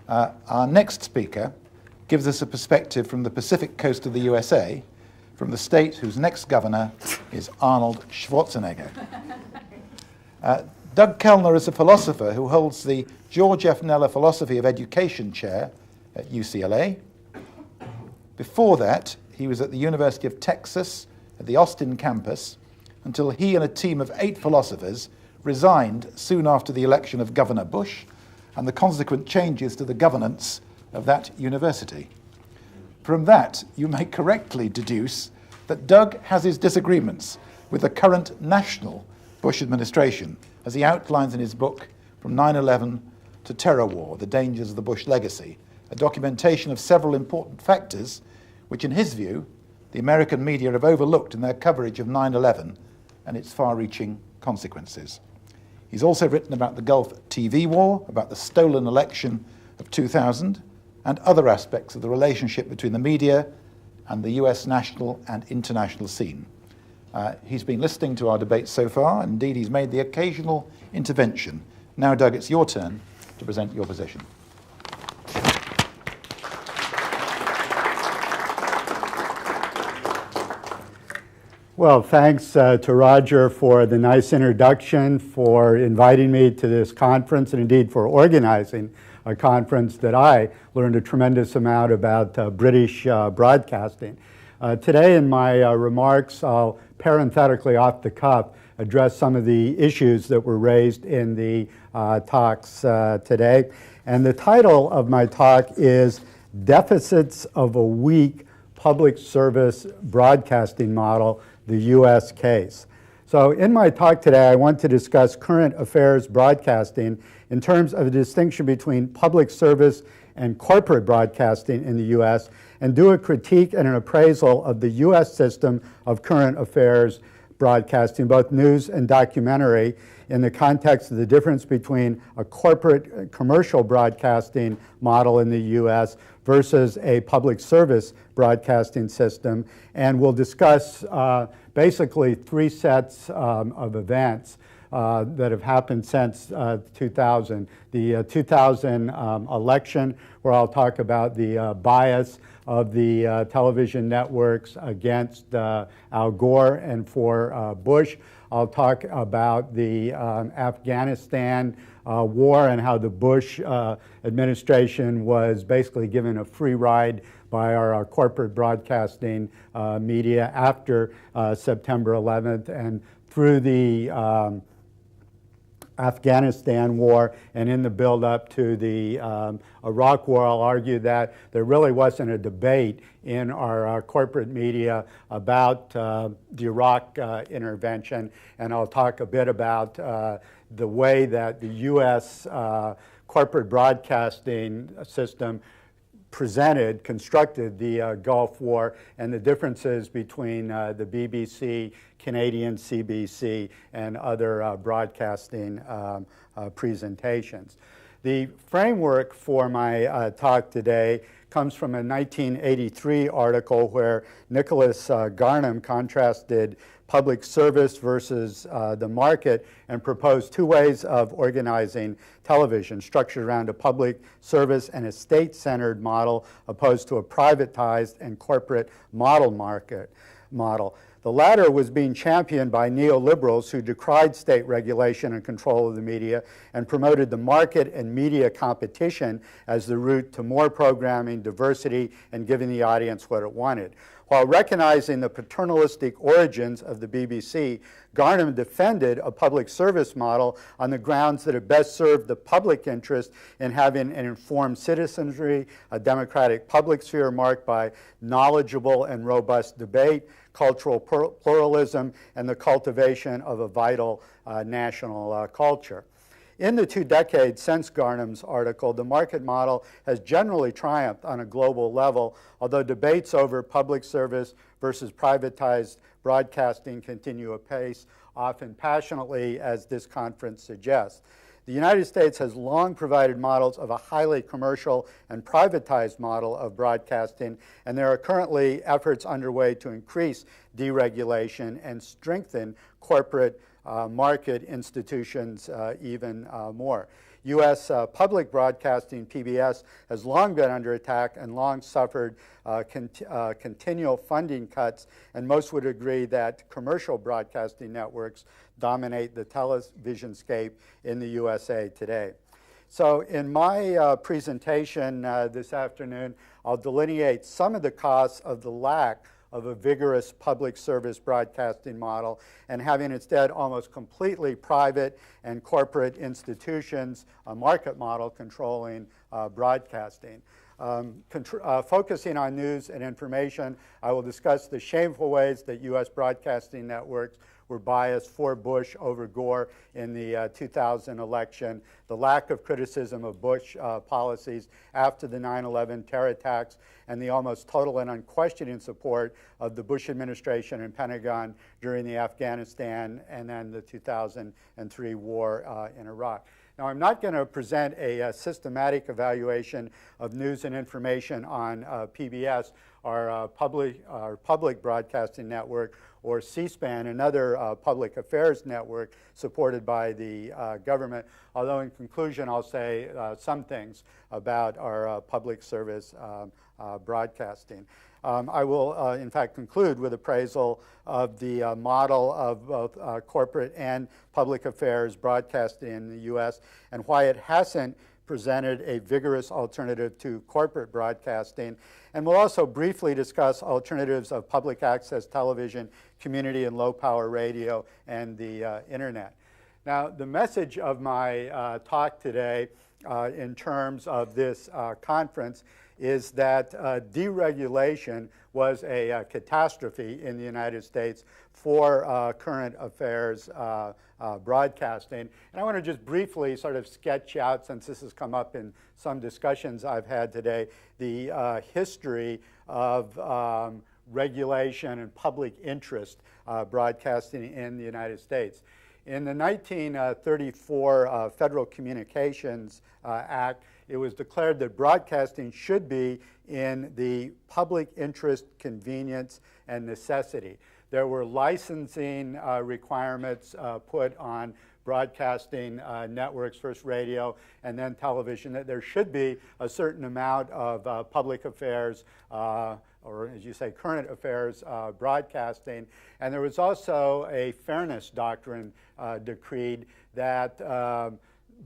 Our next speaker gives us a perspective from the Pacific coast of the USA, from the state whose next governor is Arnold Schwarzenegger. Doug Kellner is a philosopher who holds the George F. Kneller Philosophy of Education Chair at UCLA. Before that, he was at the University of Texas at the Austin campus until he and a team of 8 philosophers resigned soon after the election of Governor Bush and the consequent changes to the governance of that university. From that, you may correctly deduce that Doug has his disagreements with the current national Bush administration, as he outlines in his book, From 9/11 to Terror War, The Dangers of the Bush Legacy, a documentation of several important factors which, in his view, the American media have overlooked in their coverage of 9/11 and its far-reaching consequences. He's also written about the Gulf TV war, about the stolen election of 2000, and other aspects of the relationship between the media and the US national and international scene. He's been listening to our debate so far, and indeed he's made the occasional intervention. Now, Doug, it's your turn to present your position. Well, thanks to Roger for the nice introduction, for inviting me to this conference, and indeed for organizing a conference that I learned a tremendous amount about British broadcasting. Today in my remarks, I'll parenthetically off the cuff address some of the issues that were raised in the talks today. And the title of my talk is Deficits of a Weak Public Service Broadcasting Model, the U.S. Case. So in my talk today, I want to discuss current affairs broadcasting in terms of the distinction between public service and corporate broadcasting in the U.S., and do a critique and an appraisal of the U.S. system of current affairs broadcasting, both news and documentary, in the context of the difference between a corporate commercial broadcasting model in the U.S. versus a public service broadcasting system. And we'll discuss basically 3 sets of events that have happened since 2000. The 2000 election, where I'll talk about the bias of the television networks against Al Gore and for Bush. I'll talk about the Afghanistan war and how the Bush administration was basically given a free ride by our corporate broadcasting media after September 11th, and through the Afghanistan war and in the build-up to the Iraq war. I'll argue that there really wasn't a debate in our corporate media about the Iraq intervention, and I'll talk a bit about the way that the U.S. Corporate broadcasting system constructed the Gulf War, and the differences between the BBC, Canadian CBC, and other broadcasting presentations. The framework for my talk today comes from a 1983 article where Nicholas Garnham contrasted public service versus the market and proposed 2 ways of organizing television, structured around a public service and a state-centered model opposed to a privatized and corporate model. The latter was being championed by neoliberals who decried state regulation and control of the media and promoted the market and media competition as the route to more programming, diversity, and giving the audience what it wanted. While recognizing the paternalistic origins of the BBC, Garnham defended a public service model on the grounds that it best served the public interest in having an informed citizenry, a democratic public sphere marked by knowledgeable and robust debate, cultural pluralism, and the cultivation of a vital national culture. In the 2 decades since Garnham's article, the market model has generally triumphed on a global level, although debates over public service versus privatized broadcasting continue apace, often passionately, as this conference suggests. The United States has long provided models of a highly commercial and privatized model of broadcasting, and there are currently efforts underway to increase deregulation and strengthen corporate market institutions even more. U.S. Public broadcasting, PBS, has long been under attack and long suffered continual funding cuts, and most would agree that commercial broadcasting networks dominate the television scape in the USA today. So in my presentation this afternoon, I'll delineate some of the costs of the lack of a vigorous public service broadcasting model and having instead almost completely private and corporate institutions, a market model controlling broadcasting. Focusing on news and information, I will discuss the shameful ways that U.S. broadcasting networks were biased for Bush over Gore in the 2000 election, the lack of criticism of Bush policies after the 9/11 terror attacks, and the almost total and unquestioning support of the Bush administration and Pentagon during the Afghanistan and then the 2003 war in Iraq. Now, I'm not going to present a systematic evaluation of news and information on PBS, our public broadcasting network, or C-SPAN, another public affairs network supported by the government, although in conclusion I'll say some things about our public service broadcasting. I will, in fact, conclude with appraisal of the model of both corporate and public affairs broadcasting in the U.S. and why it hasn't presented a vigorous alternative to corporate broadcasting. And we'll also briefly discuss alternatives of public access television, community and low-power radio, and the internet. Now, the message of my talk today in terms of this conference is that deregulation was a catastrophe in the United States for current affairs broadcasting. And I want to just briefly sort of sketch out, since this has come up in some discussions I've had today, the history of regulation and public interest broadcasting in the United States. In the 1934 Federal Communications Act, it was declared that broadcasting should be in the public interest, convenience, and necessity. There were licensing requirements put on broadcasting networks, first radio and then television, that there should be a certain amount of public affairs or, as you say, current affairs broadcasting. And there was also a fairness doctrine decreed that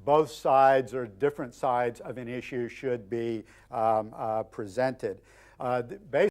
both sides or different sides of an issue should be presented. Based